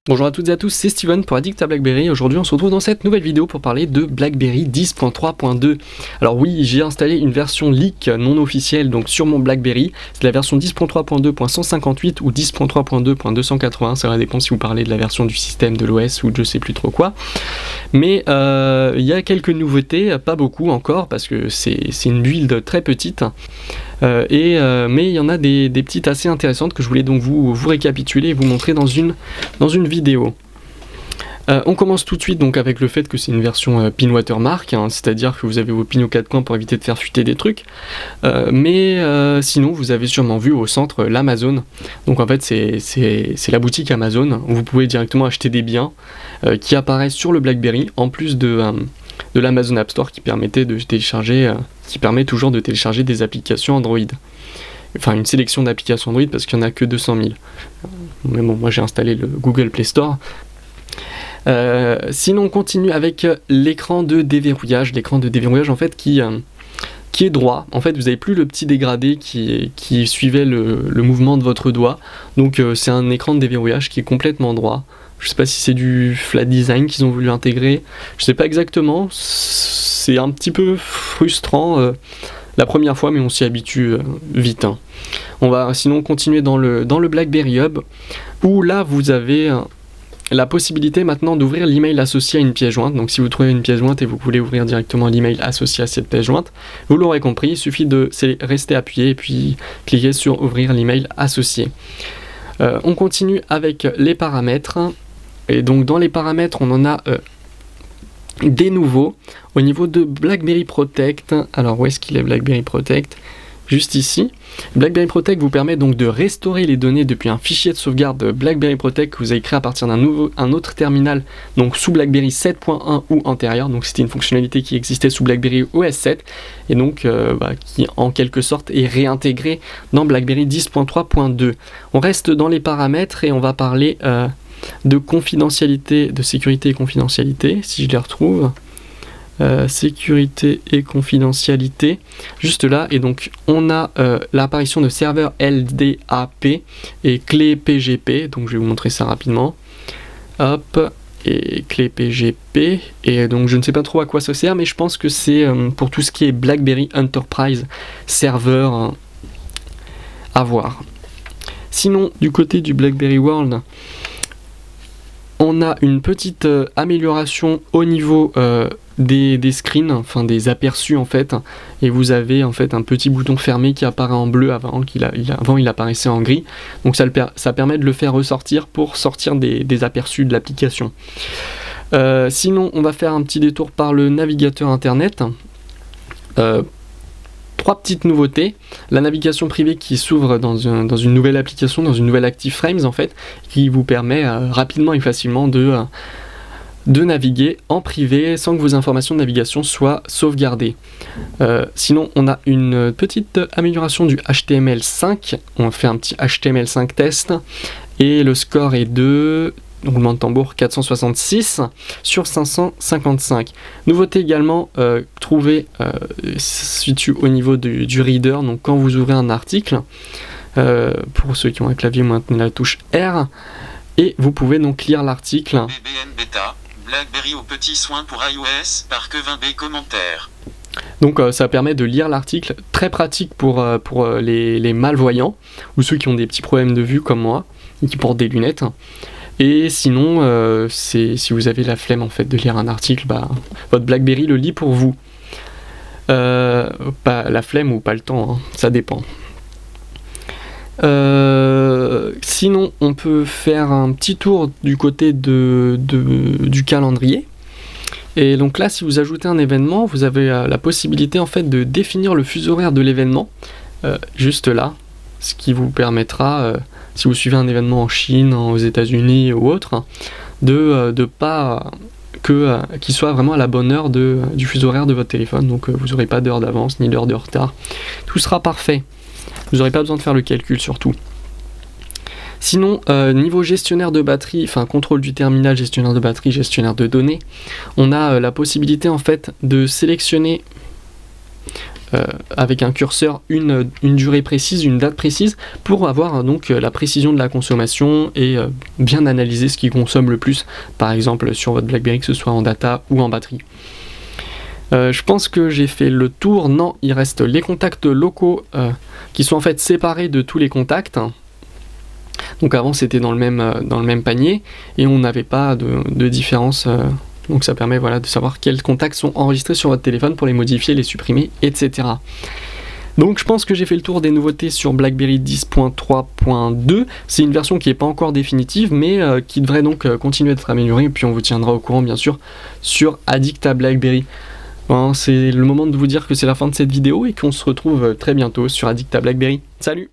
Bonjour à toutes et à tous, c'est Steven pour Addict à BlackBerry. Aujourd'hui on se retrouve dans cette nouvelle vidéo pour parler de BlackBerry 10.3.2. Alors oui, j'ai installé une version leak non officielle donc sur mon BlackBerry. C'est la version 10.3.2.158 ou 10.3.2.280, ça va dépendre si vous parlez de la version du système de l'OS ou de je sais plus trop quoi. Mais il y a quelques nouveautés, pas beaucoup encore parce que c'est une build très petite. Mais il y en a des petites assez intéressantes que je voulais donc vous récapituler et vous montrer dans une vidéo. On commence tout de suite donc avec le fait que c'est une version pin watermark, c'est-à-dire que vous avez vos pins aux 4 coins pour éviter de faire fuiter des trucs. Mais sinon vous avez sûrement vu au centre l'Amazon. Donc en fait c'est la boutique Amazon où vous pouvez directement acheter des biens qui apparaissent sur le BlackBerry en plus de l'Amazon App Store qui permet toujours de télécharger des applications Android. Enfin une sélection d'applications Android parce qu'il n'y en a que 200 000. Mais bon, moi j'ai installé le Google Play Store. Sinon on continue avec l'écran de déverrouillage. L'écran de déverrouillage en fait qui est droit. En fait vous n'avez plus le petit dégradé qui suivait le mouvement de votre doigt. Donc c'est un écran de déverrouillage qui est complètement droit. Je sais pas si c'est du flat design qu'ils ont voulu intégrer. Je sais pas exactement. C'est un petit peu frustrant la première fois, mais on s'y habitue vite. On va sinon continuer dans le BlackBerry Hub, où là vous avez la possibilité maintenant d'ouvrir l'email associé à une pièce jointe. Donc si vous trouvez une pièce jointe et vous voulez ouvrir directement l'email associé à cette pièce jointe, vous l'aurez compris, il suffit de rester appuyé et puis cliquer sur ouvrir l'email associé. On continue avec les paramètres. Et donc dans les paramètres, on en a des nouveaux. Au niveau de BlackBerry Protect, alors où est-ce qu'il est BlackBerry Protect ? Juste ici. BlackBerry Protect vous permet donc de restaurer les données depuis un fichier de sauvegarde BlackBerry Protect que vous avez créé à partir d'un autre terminal, donc sous BlackBerry 7.1 ou antérieur. Donc c'était une fonctionnalité qui existait sous BlackBerry OS 7 et donc qui en quelque sorte est réintégrée dans BlackBerry 10.3.2. On reste dans les paramètres et on va parler de confidentialité, de sécurité et confidentialité, si je les retrouve. Sécurité et confidentialité, juste là, et donc on a l'apparition de serveurs LDAP et clé PGP, donc je vais vous montrer ça rapidement. Hop, et clé PGP, et donc je ne sais pas trop à quoi ça sert, mais je pense que c'est pour tout ce qui est BlackBerry Enterprise serveur à voir. Sinon, du côté du BlackBerry World, on a une petite amélioration au niveau des screens, enfin des aperçus en fait, et vous avez en fait un petit bouton fermé qui apparaît en bleu avant il apparaissait en gris, donc ça permet de le faire ressortir pour sortir des aperçus de l'application. Sinon on va faire un petit détour par le navigateur internet. Trois petites nouveautés, la navigation privée qui s'ouvre dans une nouvelle application, dans une nouvelle Active Frames en fait, qui vous permet rapidement et facilement de naviguer en privé sans que vos informations de navigation soient sauvegardées. Sinon on a une petite amélioration du HTML5, on fait un petit HTML5 test et le score est de roulement de tambour 466 sur 555. Nouveauté également trouvée située au niveau du reader, donc quand vous ouvrez un article, pour ceux qui ont un clavier, vous maintenez la touche R et vous pouvez donc lire l'article. BBN Beta, BlackBerry aux petits soins pour iOS, par Kevin B. Commentaire. Donc ça permet de lire l'article, très pratique pour les malvoyants ou ceux qui ont des petits problèmes de vue comme moi et qui portent des lunettes. Et sinon, si vous avez la flemme en fait de lire un article, votre BlackBerry le lit pour vous. Pas la flemme ou pas le temps, ça dépend. Sinon, on peut faire un petit tour du côté du calendrier. Et donc là, si vous ajoutez un événement, vous avez la possibilité en fait de définir le fuseau horaire de l'événement, juste là, ce qui vous permettra, si vous suivez un événement en Chine, aux États-Unis ou autre, de pas qu'il soit vraiment à la bonne heure du fuseau horaire de votre téléphone. Donc vous n'aurez pas d'heure d'avance ni d'heure de retard. Tout sera parfait. Vous n'aurez pas besoin de faire le calcul surtout. Sinon, niveau gestionnaire de batterie, enfin contrôle du terminal, gestionnaire de batterie, gestionnaire de données, on a la possibilité en fait de sélectionner avec un curseur une durée précise, une date précise, pour avoir donc la précision de la consommation et bien analyser ce qui consomme le plus, par exemple sur votre BlackBerry, que ce soit en data ou en batterie. Je pense que j'ai fait le tour. Non, il reste les contacts locaux qui sont en fait séparés de tous les contacts. Donc avant c'était dans le même panier et on n'avait pas de différence. Donc ça permet de savoir quels contacts sont enregistrés sur votre téléphone pour les modifier, les supprimer, etc. Donc je pense que j'ai fait le tour des nouveautés sur BlackBerry 10.3.2. C'est une version qui n'est pas encore définitive, mais qui devrait donc continuer d'être améliorée. Et puis on vous tiendra au courant bien sûr sur Addict à BlackBerry. Bon, c'est le moment de vous dire que c'est la fin de cette vidéo et qu'on se retrouve très bientôt sur Addict à BlackBerry. Salut!